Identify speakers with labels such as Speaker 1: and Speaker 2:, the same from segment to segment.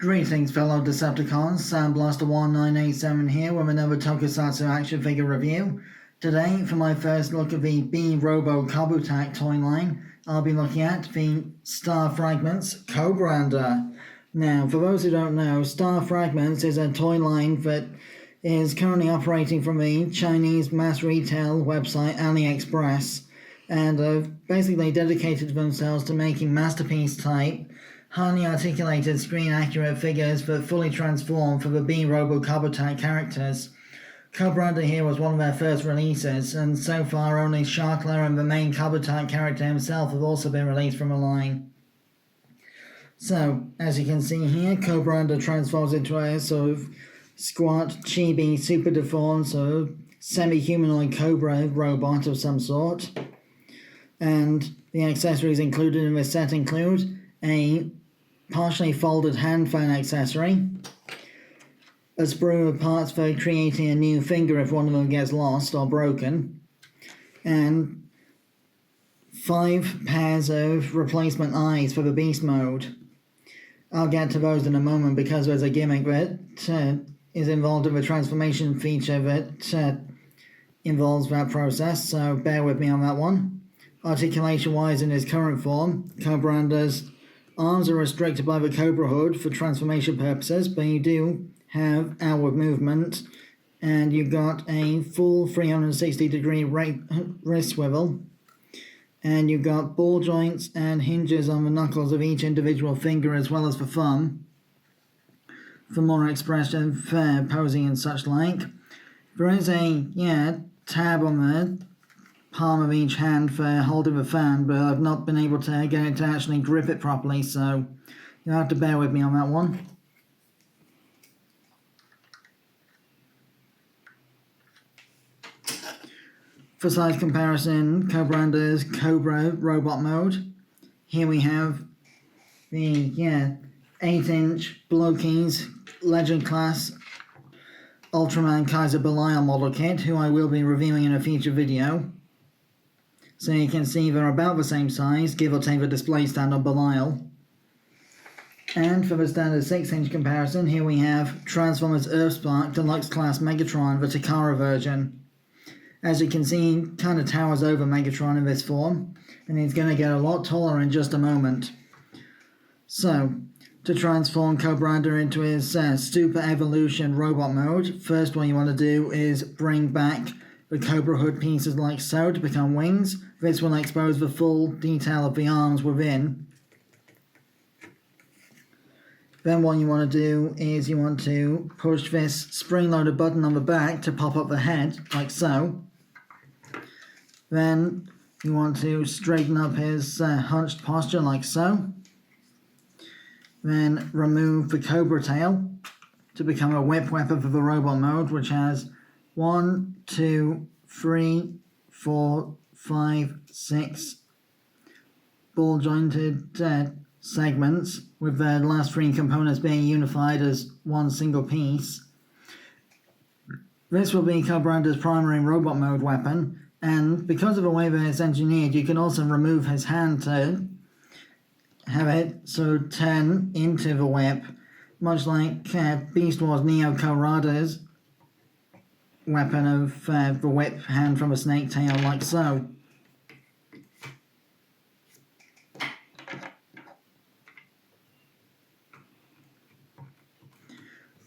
Speaker 1: Greetings fellow Decepticons, Sandblaster1987 here with another Tokusatsu action figure review. Today, for my first look at the B-Robo Kabutack toy line, I'll be looking at the Star Fragments Cobrander. Now, for those who don't know, Star Fragments is a toy line that is currently operating from the Chinese mass retail website AliExpress, and have basically dedicated themselves to making masterpiece type highly articulated, screen-accurate figures that fully transform for the B-Robo Kabutack characters. Cobrander here was one of their first releases, and so far only Sharkler and the main Kabutack character himself have also been released from the line. So, as you can see here, Cobrander transforms into a sort of squat, chibi, super deformed, sort of semi-humanoid cobra robot of some sort. And the accessories included in this set include a partially folded hand fan accessory, a sprue of parts for creating a new finger if one of them gets lost or broken, and 5 pairs of replacement eyes for the beast mode. I'll get to those in a moment because there's a gimmick that is involved in the transformation feature that involves that process, so bear with me on that one. Articulation wise, in his current form, Cobrander's arms are restricted by the Cobra hood for transformation purposes, but you do have outward movement, and you've got a full 360-degree wrist swivel, and you've got ball joints and hinges on the knuckles of each individual finger as well as the thumb for more expression, fair posing and such like. There is a tab on the palm of each hand for holding the fan, but I've not been able to get it to actually grip it properly, so you'll have to bear with me on that one. For size comparison, Cobrander's Cobra robot mode. Here we have the 8-inch Blokees Legend Class Ultraman Kaiser Belial model kit, who I will be reviewing in a future video. So you can see they're about the same size, give or take the display stand on Belial. And for the standard 6-inch comparison, here we have Transformers EarthSpark Deluxe Class Megatron, the Takara version. As you can see, he kind of towers over Megatron in this form, and he's going to get a lot taller in just a moment. So, to transform Cobrander into his Super Evolution robot mode, first what you want to do is bring back the Cobra hood pieces like so to become wings. This will expose the full detail of the arms within. Then what you want to do is you want to push this spring-loaded button on the back to pop up the head, like so. Then you want to straighten up his hunched posture, like so. Then remove the Cobra tail to become a whip weapon for the robot mode, which has 1, 2, 3, 4, 5, 6 ball jointed segments, with the last 3 components being unified as one single piece. This will be Cobrander's primary robot mode weapon, and because of the way that it's engineered, you can also remove his hand to have it so turn into the whip, much like Beast Wars Neo Corrada's weapon of the whip hand from a snake tail, like so.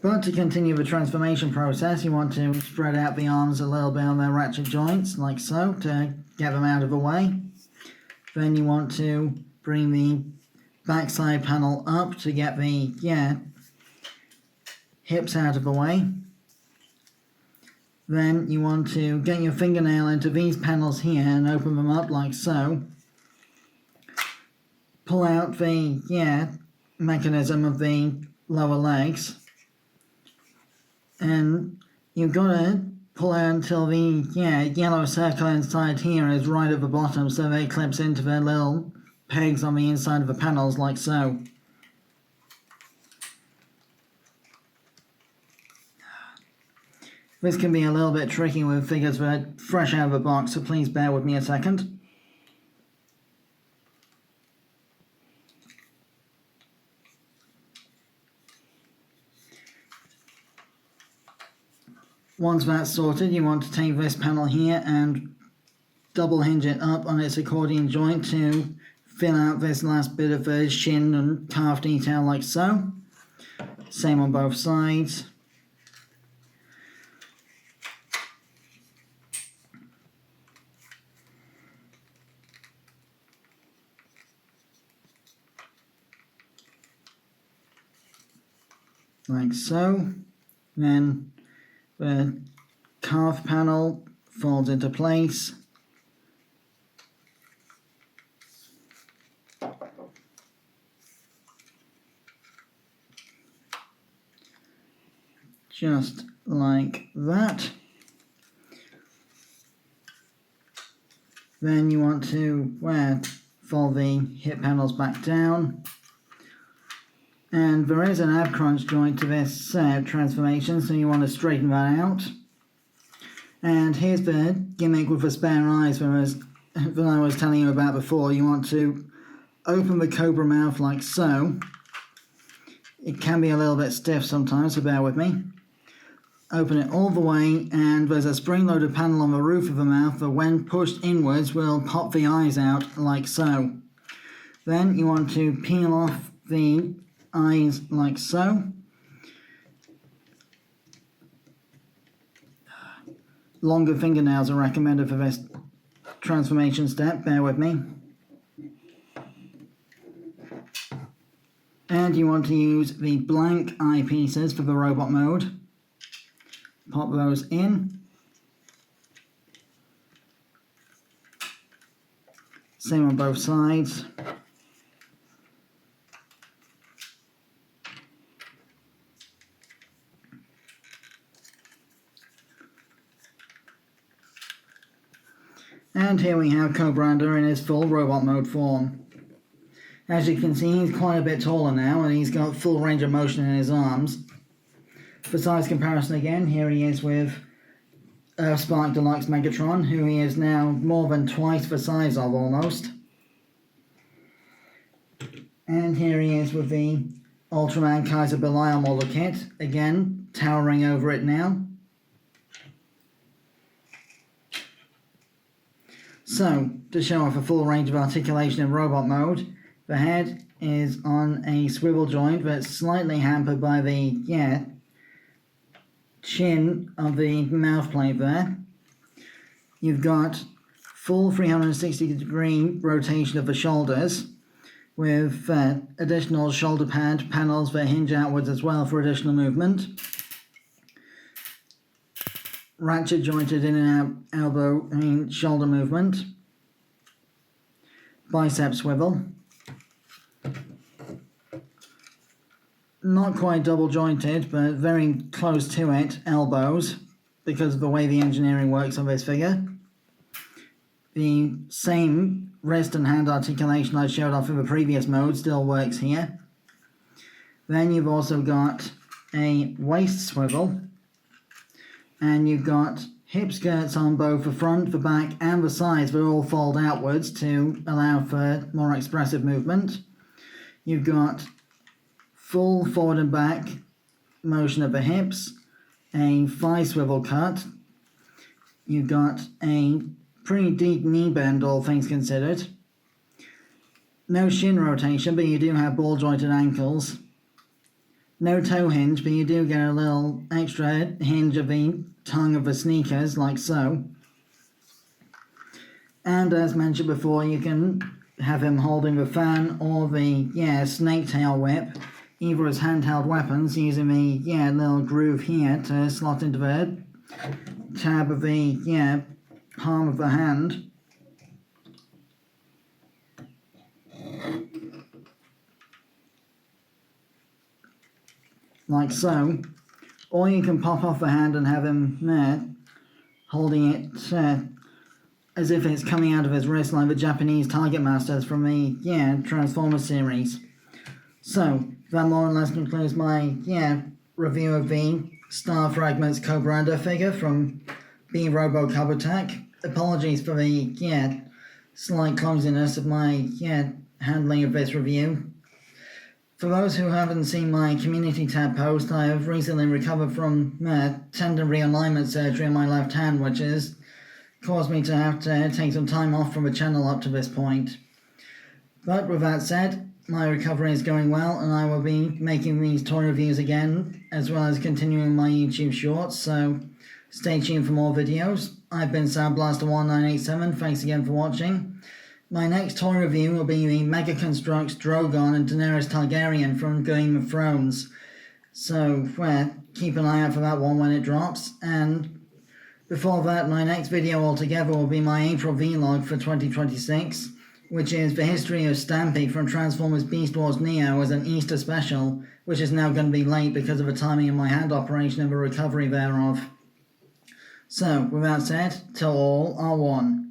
Speaker 1: But to continue the transformation process, you want to spread out the arms a little bit on their ratchet joints, like so, to get them out of the way. Then you want to bring the backside panel up to get the hips out of the way. Then you want to get your fingernail into these panels here and open them up like so. Pull out the mechanism of the lower legs. And you've got to pull out until the yellow circle inside here is right at the bottom, so that it clips into the little pegs on the inside of the panels, like so. This can be a little bit tricky with figures that are fresh out of the box, so please bear with me a second. Once that's sorted, you want to take this panel here and double hinge it up on its accordion joint to fill out this last bit of the shin and calf detail like so. Same on both sides. Like so. Then the calf panel folds into place. Just like that. Then you want to fold the hip panels back down. And there is an ab crunch joint to this transformation, so you want to straighten that out. And here's the gimmick with the spare eyes that I was telling you about before. You want to open the cobra mouth like so. It can be a little bit stiff sometimes, so bear with me. Open it all the way, and there's a spring-loaded panel on the roof of the mouth that when pushed inwards will pop the eyes out like so. Then you want to peel off the eyes like so. Longer fingernails are recommended for this transformation step, bear with me. And you want to use the blank eyepieces for the robot mode. Pop those in. Same on both sides. And here we have Cobrander in his full robot mode form. As you can see, he's quite a bit taller now, and he's got full range of motion in his arms. For size comparison again, here he is with EarthSpark Megatron, who he is now more than twice the size of almost. And here he is with the Ultraman Kaiser Belial model kit, again towering over it now. So, to show off a full range of articulation in robot mode, the head is on a swivel joint that's slightly hampered by the chin of the mouth plate there. You've got full 360-degree rotation of the shoulders with additional shoulder pad panels that hinge outwards as well for additional movement. Ratchet jointed in and out shoulder movement. Bicep swivel. Not quite double jointed, but very close to it, elbows, because of the way the engineering works on this figure. The same wrist and hand articulation I showed off in the previous mode still works here. Then you've also got a waist swivel, and you've got hip skirts on both the front, the back, and the sides that all fold outwards to allow for more expressive movement. You've got full forward and back motion of the hips, a thigh swivel cut. You've got a pretty deep knee bend, all things considered. No shin rotation, but you do have ball jointed ankles. No toe hinge, but you do get a little extra hinge of the tongue of the sneakers, like so. And as mentioned before, you can have him holding the fan or the snake tail whip, either as handheld weapons, using the little groove here to slot into the tab of the palm of the hand. Like so. Or you can pop off the hand and have him there, holding it as if it's coming out of his wrist like the Japanese Target Masters from the Transformers series. So, that more or less concludes my review of the Star Fragments Cobrander figure from B-Robo Kabutack. Apologies for the slight clumsiness of my handling of this review. For those who haven't seen my community tab post, I have recently recovered from tendon realignment surgery on my left hand, which has caused me to have to take some time off from the channel up to this point. But with that said, my recovery is going well, and I will be making these toy reviews again, as well as continuing my YouTube shorts, so stay tuned for more videos. I've been Soundblaster1987, thanks again for watching. My next toy review will be the Mega Construx Drogon and Daenerys Targaryen from Game of Thrones. So, keep an eye out for that one when it drops. And before that, my next video altogether will be my April vlog for 2026, which is the history of Stampy from Transformers Beast Wars Neo as an Easter special, which is now going to be late because of the timing of my hand operation and the recovery thereof. So, with that said, till all are one.